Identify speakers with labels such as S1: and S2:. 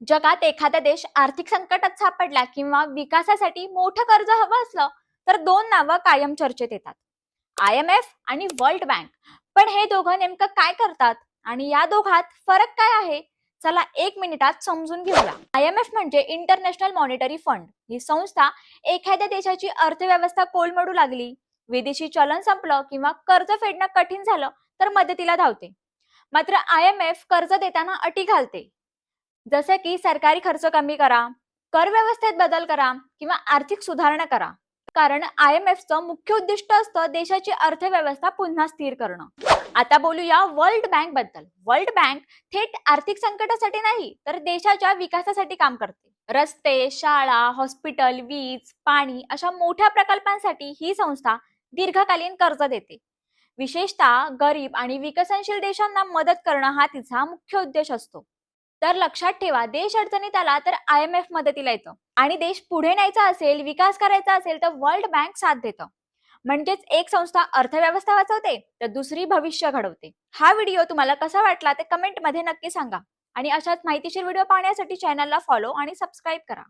S1: जगात एखादा देश आर्थिक संकटात सापडला किंवा विकासासाठी मोठं कर्ज हवं असलं तर दोन नावं कायम चर्चेत येतात. IMF आणि वर्ल्ड बँक. पण हे दोघं नेमकं काय करतात आणि या दोघात फरक काय आहे? चला 1 मिनिटात समजून घेऊया. IMF म्हणजे इंटरनॅशनल मॉनिटरी फंड. ही संस्था एखाद्या देशाची अर्थव्यवस्था कोलमडू लागली, विदेशी चलन संपलं किंवा कर्ज फेडणं कठीण झालं तर मदतीला धावते. मात्र IMF कर्ज देताना अटी घालते, जसे की सरकारी खर्च कमी करा, कर व्यवस्थेत बदल करा किंवा आर्थिक सुधारणा करा. कारण IMFचं मुख्य उद्दिष्ट असतं देशाची अर्थव्यवस्था पुन्हा स्थिर करणं. आता बोलूया वर्ल्ड बँक बद्दल. वर्ल्ड बँक थेट आर्थिक संकटासाठी नाही तर देशाच्या विकासासाठी काम करते. रस्ते, शाळा, हॉस्पिटल, वीज, पाणी अशा मोठ्या प्रकल्पांसाठी ही संस्था दीर्घकालीन कर्ज देते. विशेषतः गरीब आणि विकसनशील देशांना मदत करणं हा तिचा मुख्य उद्देश असतो. तर लक्षात ठेवा, देश अडचणीत आला तर IMF मदतीला येतं आणि देश पुढे न्यायचा असेल, विकास करायचा असेल तर वर्ल्ड बँक साथ देतं. म्हणजेच एक संस्था अर्थव्यवस्था वाचवते तर दुसरी भविष्य घडवते. हा व्हिडिओ तुम्हाला कसा वाटला ते कमेंटमध्ये नक्की सांगा आणि अशाच माहितीशीर व्हिडिओ पाहण्यासाठी चॅनलला फॉलो आणि सबस्क्राईब करा.